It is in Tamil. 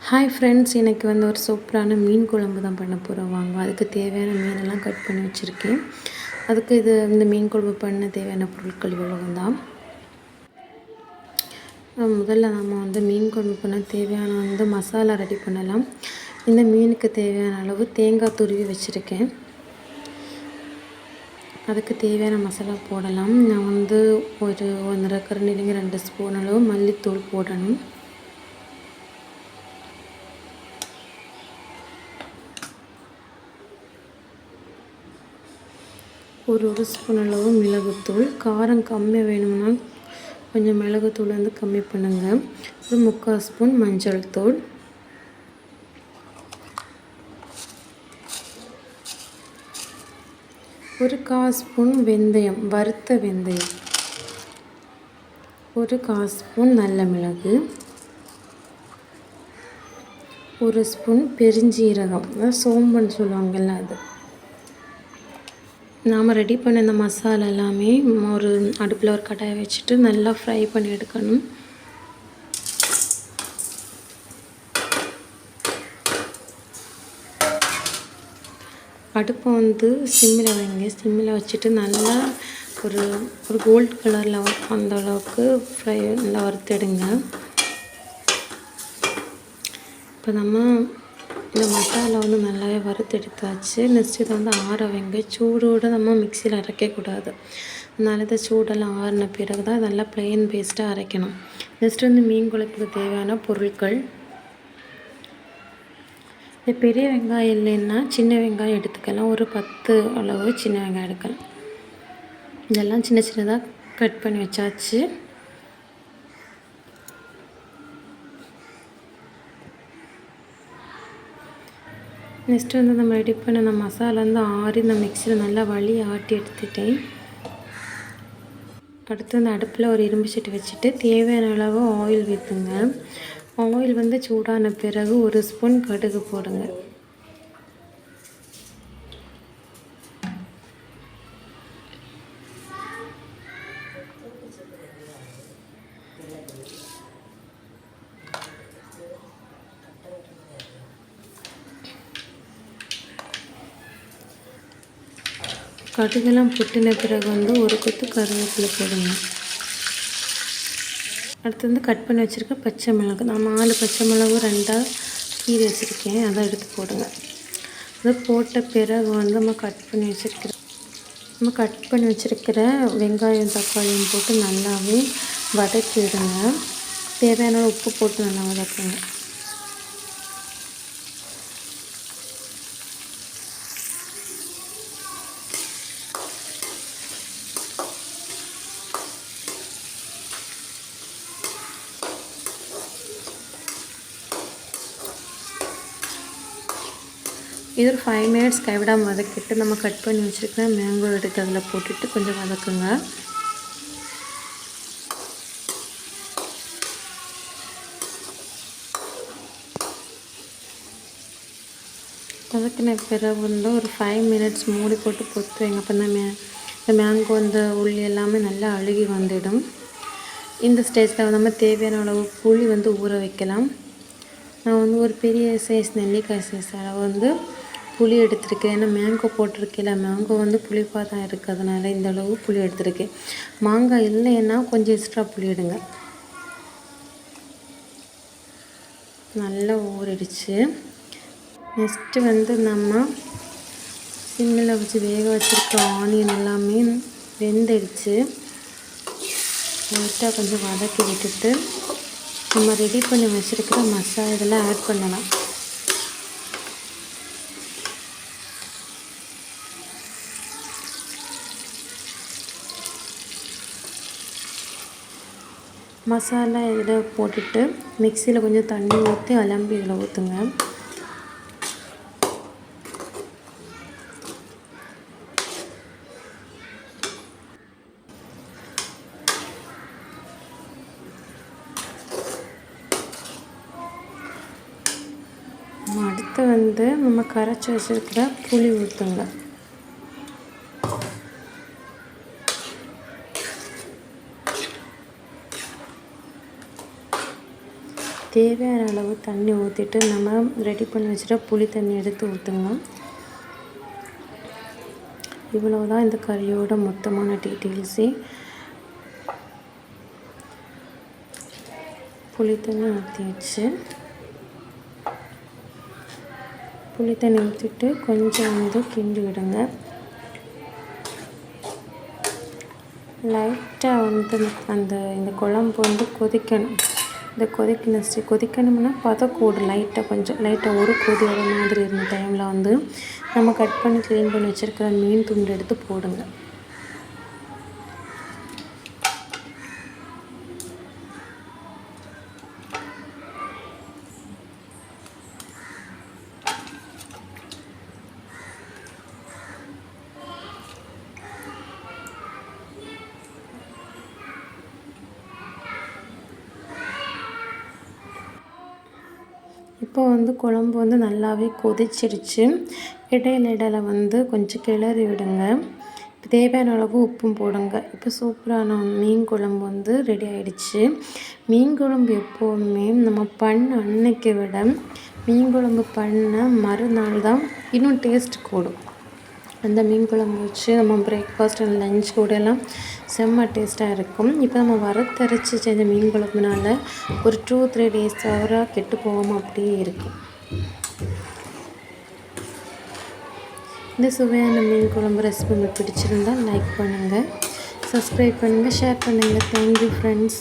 ஹாய் ஃப்ரெண்ட்ஸ், இன்றைக்கி வந்து ஒரு சூப்பரான மீன் குழம்பு தான் பண்ண போகிறோம். வாங்க, அதுக்கு தேவையான மீனெல்லாம் கட் பண்ணி வச்சுருக்கேன். அதுக்கு இந்த மீன் குழம்பு பண்ண தேவையான பொருட்கள் இவ்வளவு தான். முதல்ல நம்ம வந்து மீன் குழம்பு பண்ண தேவையான மசாலா ரெடி பண்ணலாம். இந்த மீனுக்கு தேவையான அளவு தேங்காய் துருவி வச்சுருக்கேன். அதுக்கு தேவையான மசாலா போடலாம். நான் வந்து ஒரு 1.5 கரண்டிலிருந்து 2 ஸ்பூன் அளவு மல்லித்தூள் போடணும். ஒரு ஸ்பூன் அளவு மிளகுத்தூள். காரம் கம்மியாக வேணும்னா கொஞ்சம் மிளகுத்தூள் வந்து கம்மி பண்ணுங்கள். ஒரு 3/4 ஸ்பூன் மஞ்சள் தூள், ஒரு 1/4 ஸ்பூன் வெந்தயம், வறுத்த வெந்தயம், ஒரு 1/4 ஸ்பூன் நல்ல மிளகு, ஒரு ஸ்பூன் பெருஞ்சீரகம், சோம்புன்னு சொல்லுவாங்கள்ல அது. நாம் ரெடி பண்ண இந்த மசாலா எல்லாமே ஒரு அடுப்பில் ஒரு கடாயை வச்சுட்டு நல்லா ஃப்ரை பண்ணி எடுக்கணும். அடுப்பை வந்து சிம்மில் வைங்க. சிம்மில் வச்சுட்டு நல்லா ஒரு கோல்டு கலரில் அந்த அளவுக்கு ஃப்ரை நல்லா வறுத்தெடுங்க. இப்போ நம்ம இந்த மசாலா வந்து நல்லாவே வறுத்தெடுத்தாச்சு. நெக்ஸ்ட் இதை வந்து ஆற வைங்க. சூடோடு நம்ம மிக்சியில் அரைக்கக்கூடாது. அதனால இந்த சூடெல்லாம் ஆறின பிறகு தான் நல்லா ப்ளெயின் பேஸ்ட்டாக அரைக்கணும். நெக்ஸ்ட் வந்து மீன் குழம்புக்கு தேவையான பொருட்கள். இந்த பெரிய வெங்காயம் இல்லைன்னா சின்ன வெங்காயம் எடுத்துக்கலாம். ஒரு 10 அளவு சின்ன வெங்காயம் எடுக்கலாம். இதெல்லாம் சின்ன சின்னதாக கட் பண்ணி வச்சாச்சு. நெக்ஸ்ட்டு வந்து நம்ம ரெடி பண்ண அந்த மசாலா வந்து ஆறி இந்த மிக்சியில் நல்லா ஆட்டி எடுத்துட்டேன். அடுத்து அந்த அடுப்பில் ஒரு இரும்பு சட்டி வச்சுட்டு தேவையான அளவு ஆயில் ஊற்றுங்க. ஆயில் வந்து சூடான பிறகு 1 ஸ்பூன் கடுகு போடுங்க. கடுகெல்லாம் பொட்டின பிறகு வந்து ஒரு கொத்து கருவேப்பிலை போடுங்க. அடுத்து வந்து கட் பண்ணி வச்சுருக்க பச்சை மிளகு, நான் 4 பச்சை மிளகு 2ஆக கீறி வச்சுருக்கேன், அதை எடுத்து போடுங்க. அது போட்ட பிறகு வந்து நம்ம கட் பண்ணி வச்சுருக்கிற வெங்காயம் தக்காளியும் போட்டு நல்லாவே வதக்கிடுங்க. தேவையான உப்பு போட்டு நல்லா வதக்குங்க. இது ஒரு 5 மினிட்ஸ் கைவிடாமல் வதக்கிட்டு நம்ம கட் பண்ணி வச்சுருக்கிற மேங்கோ எடுத்து அதில் போட்டுட்டு கொஞ்சம் வதக்குங்க. வதக்கின பிறகு வந்து ஒரு 5 மினிட்ஸ் மூடி போட்டு பொத்து வைங்க. அப்போ இந்த மேங்கோ இந்த உள்ளி எல்லாமே நல்லா அழுகி வந்துடும். இந்த ஸ்டேஜில் நம்ம தேவையான அளவு புளி வந்து ஊற வைக்கலாம். நான் வந்து ஒரு பெரிய சைஸ் நெல்லிக்காய் சைஸ் அளவு வந்து புளி எடுத்துருக்கேன். ஏன்னா மேங்கோ போட்டிருக்கேன், மேங்கோ வந்து புளிப்பாக தான் இருக்குது, அதனால் இந்த அளவு புளி எடுத்துருக்கேன். மாங்காய் இல்லைன்னா கொஞ்சம் எக்ஸ்ட்ரா புளி எடுங்க. நல்லா ஊறிடுச்சு. நெக்ஸ்ட்டு வந்து நம்ம சிம்மில் வச்சு வேக வச்சுருக்க ஆனியன் எல்லாமே வெந்துடுச்சு. லைட்டாக கொஞ்சம் வதக்கி விட்டுட்டு நம்ம ரெடி பண்ணி வச்சுருக்கிற மசாலா இதெல்லாம் ஆட் பண்ணலாம். மசாலா இதில் போட்டுட்டு மிக்சியில் கொஞ்சம் தண்ணி ஊற்றி அலம்பி இதில் ஊற்றுங்க. அடுத்து வந்து நம்ம கரைச்சி வச்சுருக்கிற புளி ஊற்றுங்க. தேவையான அளவு தண்ணி ஊற்றிட்டு நம்ம ரெடி பண்ணி வச்சுட்டு புளி தண்ணி எடுத்து ஊற்றுங்க. இவ்வளோதான் இந்த கறியோட மொத்தமான டீட்டெயில்ஸே. புளி தண்ணி ஊற்றியாச்சு. புளி தண்ணி ஊற்றிட்டு கொஞ்சம் கிண்டி விடுங்க. லைட்டாக இந்த குழம்பு கொதிக்கணும். இந்த கொதிக்கணும்னா பதக்கூடு லைட்டாக ஒரு கொதி வர மாதிரி இருந்த டைமில் நம்ம கட் பண்ணி க்ளீன் பண்ணி வச்சுருக்கிற மீன் துண்டு எடுத்து போடுங்க. இப்போ குழம்பு நல்லாவே கொதிச்சிடுச்சு. இடையில கொஞ்சம் கிளறி விடுங்க. தேவையான அளவு உப்பும் போடுங்க. இப்போ சூப்பரான மீன் குழம்பு ரெடி ஆகிடுச்சு. மீன் குழம்பு எப்போவுமே நம்ம பண்ண அன்னைக்கு விட மீன் குழம்பு பண்ண மறுநாள் தான் இன்னும் டேஸ்ட் கூடும். அந்த மீன் குழம்பு வச்சு நம்ம பிரேக்ஃபாஸ்ட் அண்ட் லஞ்ச் கூடலாம் செம்ம டேஸ்ட்டாக இருக்கும். இப்போ நம்ம வறுத்தரைச்சி செஞ்ச மீன் குழம்புனால ஒரு 2-3 days வரை கெட்டு போகாமல் அப்படியே இருக்கும். இந்த சுவையான மீன் குழம்பு ரெசிபி உங்களுக்கு பிடிச்சிருந்தால் லைக் பண்ணுங்கள், சப்ஸ்கிரைப் பண்ணுங்கள், ஷேர் பண்ணுங்கள். Thank you friends.